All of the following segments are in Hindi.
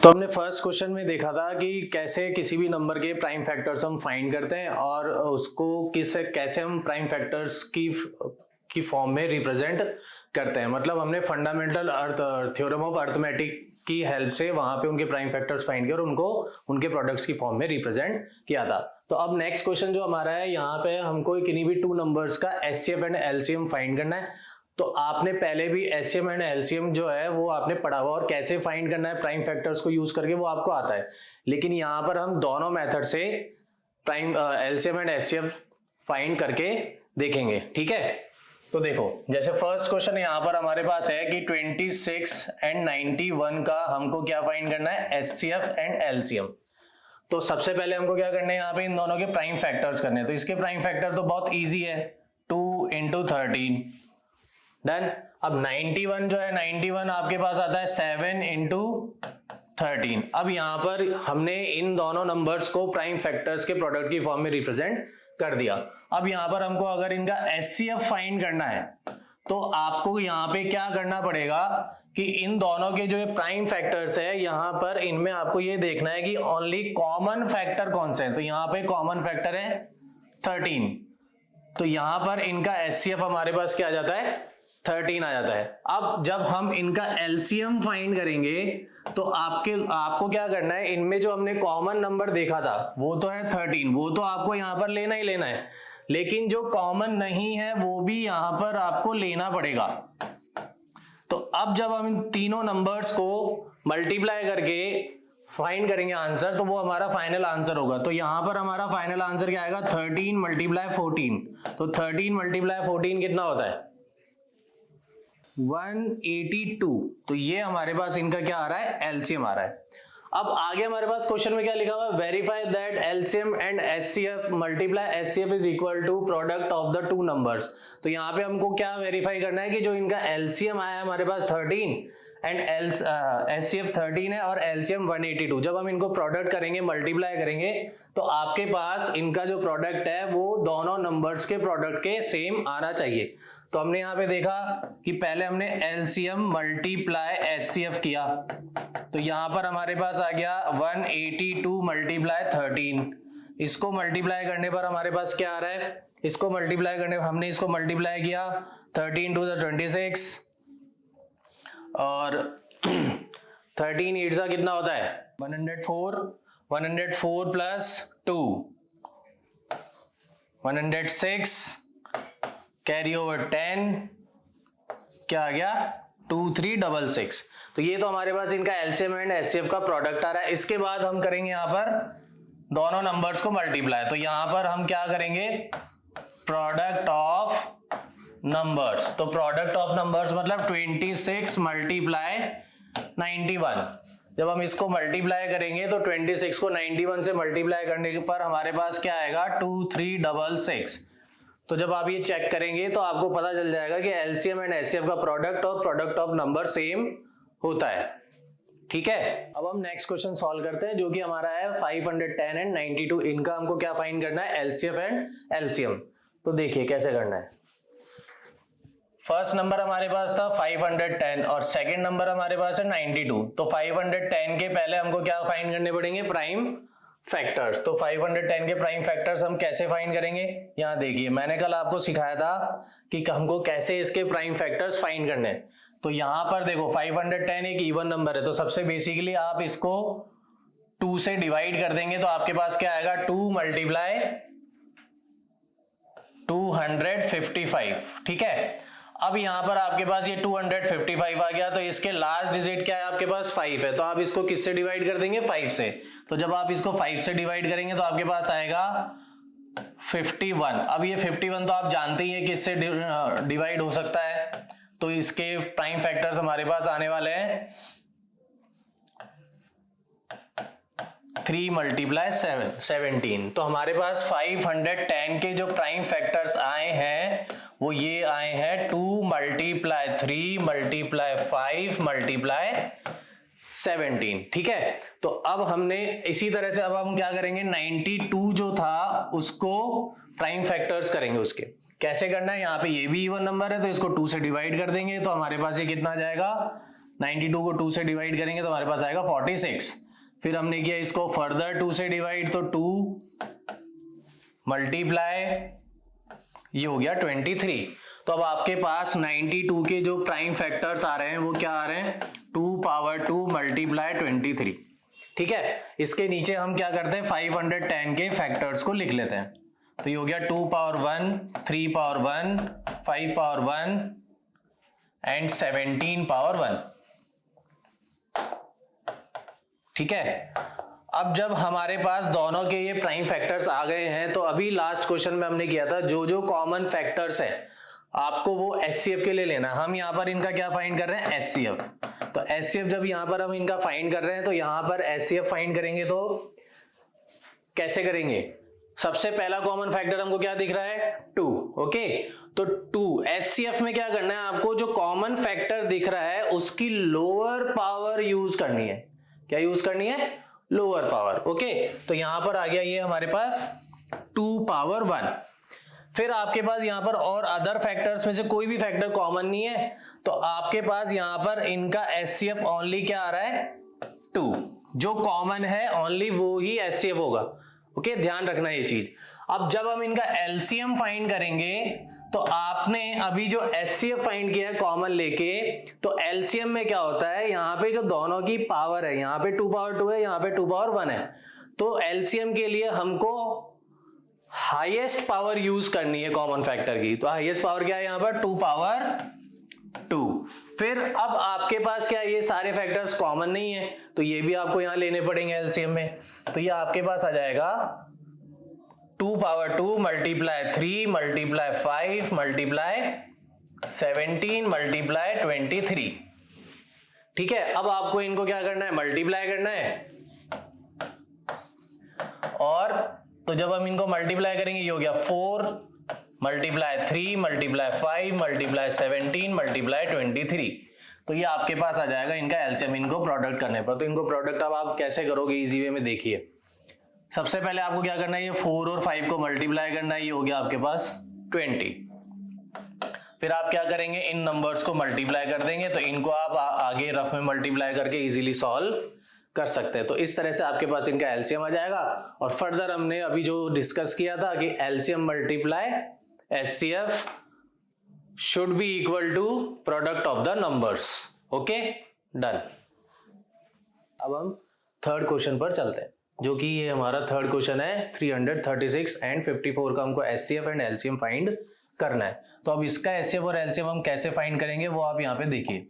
तो हमने फर्स्ट क्वेश्चन में देखा था कि कैसे किसी भी नंबर के प्राइम फैक्टर्स हम फाइंड करते हैं और उसको कैसे हम प्राइम फैक्टर्स की फॉर्म में रिप्रेजेंट करते हैं। मतलब हमने फंडामेंटल थ्योरम ऑफ अर्थमेटिक की हेल्प से वहां पे उनके प्राइम फैक्टर्स फाइंड किए और उनको उनके प्रोडक्ट्स की फॉर्म में रिप्रेजेंट किया था। तो अब नेक्स्ट क्वेश्चन जो हमारा है, यहाँ पे हमको किन्हीं भी टू नंबर्स का एचसीएफ एंड एलसीएम फाइंड करना है। तो आपने पहले भी एचसीएम एंड एलसीएम जो है वो आपने पढ़ा हुआ और कैसे फाइंड करना है प्राइम फैक्टर्स को यूज करके वो आपको आता है। लेकिन यहाँ पर हम दोनों मेथड से prime LCM and HCF find करके देखेंगे। ठीक है, तो देखो जैसे फर्स्ट क्वेश्चन यहाँ पर हमारे पास है कि 26 एंड 91 का हमको क्या फाइंड करना है, एचसीएफ एंड एलसीएम। तो सबसे पहले हमको क्या करना है, यहाँ पे इन दोनों के प्राइम फैक्टर्स करने हैं। तो इसके प्राइम फैक्टर तो बहुत इजी है, 2 × 13 डन। अब 91 जो है, 91 आपके पास आता है 7 × 13। अब यहाँ पर हमने इन दोनों नंबर्स को प्राइम फैक्टर्स के प्रोडक्ट की फॉर्म में रिप्रेजेंट कर दिया। अब यहाँ पर हमको अगर इनका एचसीएफ फाइंड करना है तो आपको यहाँ पे क्या करना पड़ेगा कि इन दोनों के जो प्राइम फैक्टर्स है यहाँ पर इनमें आपको ये देखना है कि ओनली कॉमन फैक्टर कौन से हैं। तो यहाँ पे कॉमन फैक्टर है 13, तो यहाँ पर इनका एचसीएफ हमारे पास क्या आ जाता है, 13 आ जाता है। अब जब हम इनका एलसीएम फाइंड करेंगे तो आपको क्या करना है, इनमें जो हमने कॉमन नंबर देखा था वो तो है 13, वो तो आपको यहाँ पर लेना ही लेना है। लेकिन जो कॉमन नहीं है वो भी यहाँ पर आपको लेना पड़ेगा। तो अब जब हम इन तीनों नंबर्स को मल्टीप्लाई करके फाइंड करेंगे आंसर, तो वो हमारा फाइनल आंसर होगा। तो यहाँ पर हमारा फाइनल आंसर क्या आएगा, 13 × 14। तो 13 × 14 कितना होता है, 182। तो ये हमारे पास इनका क्या आ रहा है, एलसीएम आ रहा है। अब आगे हमारे पास क्वेश्चन में क्या लिखा हुआ है, verify that LCM and HCF multiply HCF is equal to product of the two numbers. तो यहाँ पे हमको क्या वेरीफाई करना है कि जो इनका एलसीएम आया है हमारे पास 13 एंड एचसीएफ 13 है और एलसीएम 182, जब हम इनको प्रोडक्ट करेंगे, मल्टीप्लाई करेंगे, तो आपके पास इनका जो प्रोडक्ट है वो दोनों नंबर्स के प्रोडक्ट के सेम आना चाहिए। तो हमने यहाँ पे देखा कि पहले हमने एलसीएम मल्टीप्लाई एचसीएफ किया, तो यहाँ पर हमारे पास आ गया 182 मल्टीप्लाई 13। इसको मल्टीप्लाई करने पर हमारे पास क्या आ रहा है, इसको मल्टीप्लाई करने हमने इसको मल्टीप्लाई किया 13 × 26 और 13 8 कितना होता है 104, 104 प्लस 2 106, कैरी ओवर 10, क्या आ गया 2366। तो ये तो हमारे पास इनका एलसीएम एंड एचसीएफ का प्रोडक्ट आ रहा है। इसके बाद हम करेंगे यहाँ पर दोनों नंबर्स को मल्टीप्लाई। तो यहाँ पर हम क्या करेंगे, प्रोडक्ट ऑफ नंबर्स। तो प्रोडक्ट ऑफ नंबर्स मतलब 26 मल्टीप्लाई 91। जब हम इसको मल्टीप्लाई करेंगे तो 26 को 91 से मल्टीप्लाई करने पर हमारे पास क्या आएगा 2366। तो जब आप ये चेक करेंगे तो आपको पता चल जाएगा कि एलसीएम एंड एचसीएफ का प्रोडक्ट और प्रोडक्ट ऑफ नंबर सेम होता है। ठीक है, अब हम नेक्स्ट क्वेश्चन सॉल्व करते हैं जो कि हमारा है 510 एंड 92। इनका हमको क्या फाइंड करना है, एलसीएफ एंड एलसीएम। तो देखिए कैसे करना है। फर्स्ट नंबर हमारे पास था 510 और सेकंड नंबर हमारे पास है 92। तो 510 के पहले हमको क्या फाइंड करने पड़ेंगे, प्राइम फैक्टर्स। तो 510 के प्राइम फैक्टर्स हम कैसे फाइंड करेंगे, यहाँ देखिए मैंने कल आपको सिखाया था कि हमको कैसे इसके प्राइम फैक्टर्स फाइंड करने हैं। तो यहाँ पर देखो 510 एक इवन नंबर है, तो सबसे बेसिकली आप इसको 2 से डिवाइड कर देंगे तो आपके पास क्या आएगा 2 मल्टीप्लाई 255। ठीक है, अब यहाँ पर आपके पास ये 255 आ गया, तो इसके लास्ट डिजिट क्या है आपके पास 5 है, तो आप इसको किससे डिवाइड कर देंगे 5 से। तो जब आप इसको 5 से डिवाइड करेंगे तो आपके पास आएगा 51। अब ये 51 तो आप जानते ही हैं किससे डिवाइड हो सकता है, तो इसके प्राइम फैक्टर्स हमारे पास आने वाले हैं 3 मल्टीप्लाई 17। तो हमारे पास 510 के जो प्राइम फैक्टर्स आए हैं वो ये आए हैं 2 मल्टीप्लाई 3 मल्टीप्लाई 5 मल्टीप्लाई 17। ठीक है, तो अब हमने इसी तरह से अब हम क्या करेंगे, 92 जो था उसको प्राइम फैक्टर्स करेंगे। उसके कैसे करना है, यहाँ पे ये भी इवन नंबर है तो इसको 2 से डिवाइड कर देंगे तो हमारे पास ये कितना आ जाएगा 92 को 2 से डिवाइड करेंगे तो हमारे पास आएगा 46। फिर हमने किया इसको फर्दर 2 से डिवाइड, तो 2 मल्टीप्लाई ये हो गया 23। तो अब आपके पास 92 के जो प्राइम फैक्टर्स आ रहे हैं वो क्या आ रहे हैं, 2 पावर 2 मल्टीप्लाई 23। ठीक है, इसके नीचे हम क्या करते हैं 510 के फैक्टर्स को लिख लेते हैं। तो ये हो गया 2 power 1, 3 power 1, 5 power 1 and 17 power 1। ठीक है, अब जब हमारे पास दोनों के ये प्राइम फैक्टर्स आ गए हैं तो अभी लास्ट क्वेश्चन में हमने किया था जो जो कॉमन फैक्टर्स है आपको वो एचसीएफ के लिए लेना। हम यहाँ पर इनका क्या फाइंड कर रहे हैं, एचसीएफ। तो एचसीएफ जब यहाँ पर हम इनका फाइंड कर रहे हैं तो यहाँ पर एचसीएफ फाइंड करेंगे तो कैसे करेंगे, सबसे पहला कॉमन फैक्टर हमको क्या दिख रहा है 2। ओके, तो 2 एचसीएफ में क्या करना है आपको, जो कॉमन फैक्टर दिख रहा है उसकी लोअर पावर यूज करनी है। क्या यूज करनी है, लोअर पावर। ओके, तो यहां पर आ गया ये हमारे पास 2 पावर 1। फिर आपके पास यहां पर और अदर फैक्टर्स में से कोई भी फैक्टर कॉमन नहीं है, तो आपके पास यहां पर इनका एचसीएफ ओनली क्या आ रहा है 2। जो कॉमन है ओनली वो ही एचसीएफ होगा। ओके, ध्यान रखना ये चीज। अब जब हम इनका एलसीएम फाइंड करेंगे तो आपने अभी जो एचसीएफ फाइंड किया है कॉमन लेके, तो एलसीएम में क्या होता है, यहाँ पे जो दोनों की पावर है, यहाँ पे 2 पावर 2 है, यहाँ पे 2 पावर 1 है, तो एलसीएम के लिए हमको हाईएस्ट पावर यूज करनी है कॉमन फैक्टर की। तो हाईएस्ट पावर क्या है यहाँ पर 2 पावर 2। फिर अब आपके पास क्या है, ये सारे फैक्टर्स कॉमन नहीं है तो ये भी आपको यहाँ लेने पड़ेंगे एलसीएम में। तो ये आपके पास आ जाएगा 2 power 2 multiply 3 multiply 5 multiply 17 multiply 23। ठीक है, अब आपको इनको क्या करना है, मल्टीप्लाई करना है। और तो जब हम इनको मल्टीप्लाई करेंगे ये हो गया 4 मल्टीप्लाई 3 मल्टीप्लाई 5 मल्टीप्लाई 17 मल्टीप्लाई 23। तो ये आपके पास आ जाएगा इनका एलसीएम इनको प्रोडक्ट करने पर। तो इनको प्रोडक्ट अब आप कैसे करोगे इजी वे में देखिए। सबसे पहले आपको क्या करना है, ये 4 और 5 को मल्टीप्लाई करना है, ये हो गया आपके पास 20। फिर आप क्या करेंगे, इन नंबर्स को मल्टीप्लाई कर देंगे, तो इनको आप आगे रफ में मल्टीप्लाई करके इजीली सॉल्व कर सकते हैं। तो इस तरह से आपके पास इनका एलसीएम आ जाएगा। और फर्दर हमने अभी जो डिस्कस किया था कि LCM multiply HCF should be equal to product of the numbers. Okay, done. अब हम थर्ड क्वेश्चन पर चलते हैं, जो कि ये हमारा थर्ड क्वेश्चन है 336 एंड 54 का हमको एचसीएफ एंड एलसीएम फाइंड करना है। तो अब इसका एचसीएफ और एलसीएम हम कैसे फाइंड करेंगे वो आप यहाँ पे देखिए।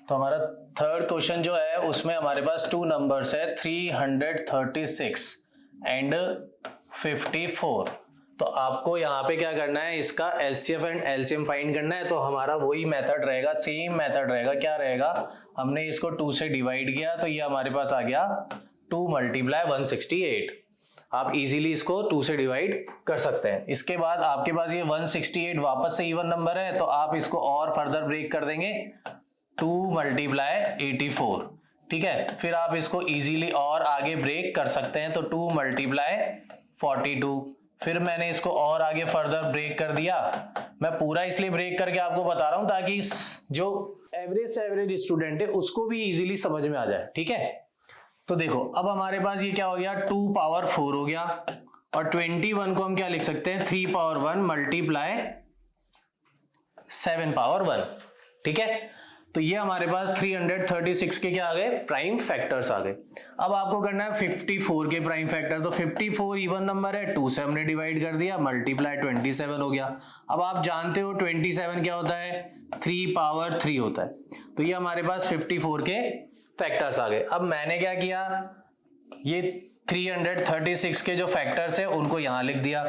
तो हमारा थर्ड क्वेश्चन जो है उसमें हमारे पास 2 नंबर्स है 336 एंड 54। तो आपको यहाँ पे क्या करना है, इसका एचसीएफ एंड एलसीएम फाइंड करना है। तो हमारा वही मेथड रहेगा, सेम मेथड रहेगा। क्या रहेगा, हमने इसको 2 से डिवाइड किया तो ये हमारे पास आ गया 2 मल्टीप्लाई 168। आप इजीली इसको 2 से डिवाइड कर सकते हैं। इसके बाद आपके पास ये 168 वापस से इवन नंबर है, तो आप इसको और फर्दर ब्रेक कर देंगे 2 मल्टीप्लाई 84। ठीक है, फिर आप इसको इजीली और आगे ब्रेक कर सकते हैं, तो 2 मल्टीप्लाई 42। फिर मैंने इसको और आगे फर्दर ब्रेक कर दिया। मैं पूरा इसलिए ब्रेक करके आपको बता रहा हूं ताकि जो एवरेज से एवरेज स्टूडेंट है उसको भी इजीली समझ में आ जाए। ठीक है, तो देखो अब हमारे पास ये क्या हो गया, 2 पावर 4 हो गया, और 21 को हम क्या लिख सकते हैं, 3 पावर 1 मल्टीप्लाई 7 पावर 1। ठीक है, तो ये हमारे पास 336 के क्या आ गए, प्राइम फैक्टर्स आ गए। अब आपको करना है 54 के प्राइम फैक्टर। तो 54 इवन नंबर है, 2 से हमने डिवाइड कर दिया, मल्टीप्लाई 27 हो गया। अब आप जानते हो 27 क्या होता है, 3 पावर 3 होता है। तो ये हमारे पास 54 के फैक्टर्स आ गए। अब मैंने क्या किया, ये 336 के जो फैक्टर्स है उनको यहां लिख दिया।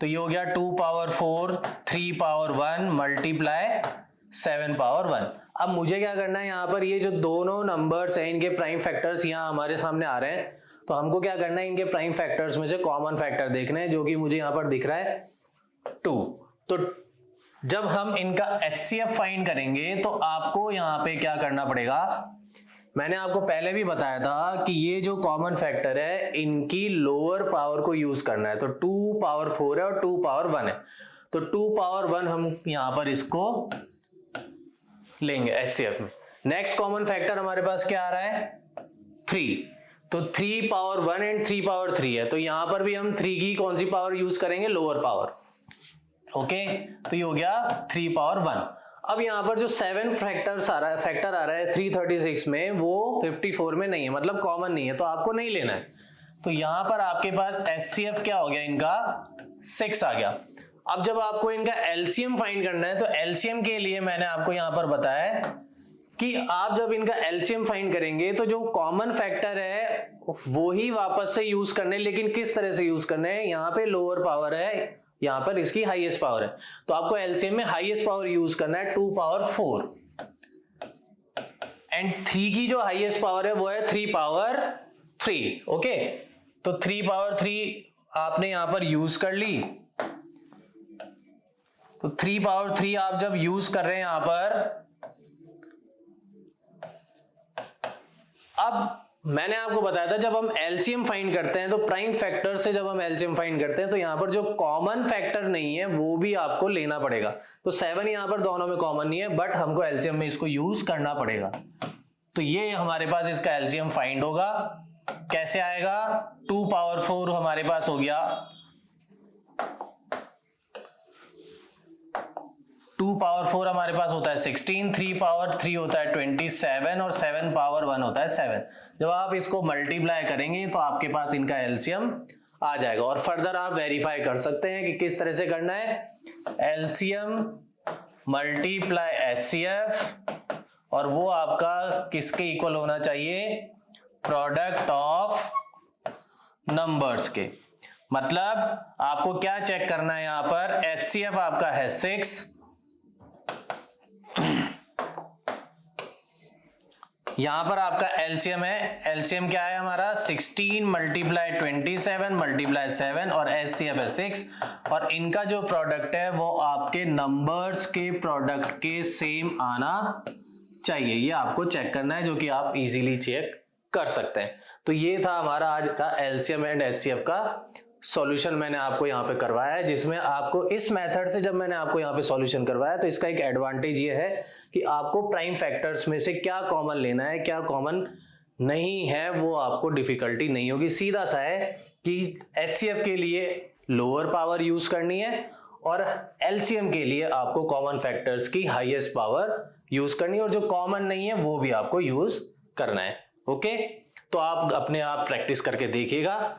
तो ये हो गया 2 पावर 4 3 पावर 1 मल्टीप्लाई 7 पावर 1। अब मुझे क्या करना है, यहाँ पर ये जो दोनों नंबर्स हैं इनके प्राइम फैक्टर्स यहाँ हमारे सामने आ रहे हैं, तो हमको क्या करना है, इनके प्राइम फैक्टर्स में से कॉमन फैक्टर देखना है, जो कि मुझे यहाँ पर दिख रहा है 2। तो जब हम इनका एचसीएफ फाइंड करेंगे तो आपको यहाँ पे क्या करना पड़ेगा, मैंने आपको पहले भी बताया था कि ये जो कॉमन फैक्टर है इनकी लोअर पावर को यूज करना है। तो 2 पावर 4 है और 2 पावर 1 है, तो 2 पावर 1 हम यहां पर इसको लेंगे एचसीएफ में। नेक्स्ट कॉमन फैक्टर हमारे पास क्या आ रहा है 3, तो 3 पावर 1 एंड 3 पावर 3 है, तो यहां पर भी हम 3 की कौन सी पावर यूज करेंगे, लोअर पावर। ओके, तो ये हो गया 3 पावर 1। अब यहाँ पर जो 7 फैक्टर आ रहा है 336 में, वो 54 में नहीं है, मतलब कॉमन नहीं है, तो आपको नहीं लेना है। तो यहाँ पर आपके पास HCF क्या हो गया, इनका 6 आ गया। अब जब आपको इनका एलसीएम फाइंड करना है, तो एलसीएम के लिए मैंने आपको यहाँ पर बताया कि आप जब इनका एलसीएम फाइंड करेंगे तो जो कॉमन फैक्टर है वो ही वापस से यूज करने, लेकिन किस तरह से यूज करने हैं, यहाँ पे लोअर पावर है, यहाँ पर इसकी हाईएस्ट पावर है, तो आपको एलसीएम में हाईएस्ट पावर यूज करना है 2 पावर 4 एंड 3 की जो हाईएस्ट पावर है वो है 3 पावर 3। ओके, तो 3 पावर 3 आपने यहां पर यूज कर ली, तो 3 पावर 3 आप जब यूज कर रहे हैं यहां पर, अब मैंने आपको बताया था जब हम एलसीएम फाइंड करते हैं तो प्राइम फैक्टर से जब हम एलसीएम फाइंड करते हैं तो यहां पर जो कॉमन फैक्टर नहीं है वो भी आपको लेना पड़ेगा। तो 7 यहां पर दोनों में कॉमन नहीं है, बट हमको एलसीएम में इसको यूज करना पड़ेगा। तो ये हमारे पास इसका एलसीएम फाइंड होगा, कैसे आएगा, 2 पावर 4 हमारे पास हो गया, 2 पावर 4 हमारे पास होता है 16, 3 पावर 3 होता है 27 और 7 पावर 1 होता है 7। जब आप इसको मल्टीप्लाई करेंगे तो आपके पास इनका एलसीएम आ जाएगा। और फर्दर आप वेरीफाई कर सकते हैं कि किस तरह से करना है, एलसीएम मल्टीप्लाई एचसीएफ, और वो आपका किसके इक्वल होना चाहिए, प्रोडक्ट ऑफ नंबर्स के। मतलब आपको क्या चेक करना है, यहां पर एचसीएफ आपका है 6, यहां पर आपका एलसीएम है, एलसीएम क्या है हमारा 16 मल्टीप्लाई 27 मल्टीप्लाई 7 और एचसीएफ है 6, और इनका जो प्रोडक्ट है वो आपके नंबर्स के प्रोडक्ट के सेम आना चाहिए, ये आपको चेक करना है, जो कि आप इजीली चेक कर सकते हैं। तो ये था हमारा आज का एलसीएम एंड एचसीएफ का सॉल्यूशन मैंने आपको यहाँ पे करवाया है, जिसमें आपको इस मेथड से जब मैंने आपको यहाँ पे सॉल्यूशन करवाया तो इसका एक एडवांटेज ये है कि आपको प्राइम फैक्टर्स में से क्या कॉमन लेना है, क्या कॉमन नहीं है, वो आपको डिफिकल्टी नहीं होगी। सीधा सा है कि एचसीएफ के लिए लोअर पावर यूज करनी है और एलसीएम के लिए आपको कॉमन फैक्टर्स की हाईएस्ट पावर यूज करनी है, और जो कॉमन नहीं है वो भी आपको यूज करना है। ओके, तो आप अपने आप प्रैक्टिस करके देखिएगा।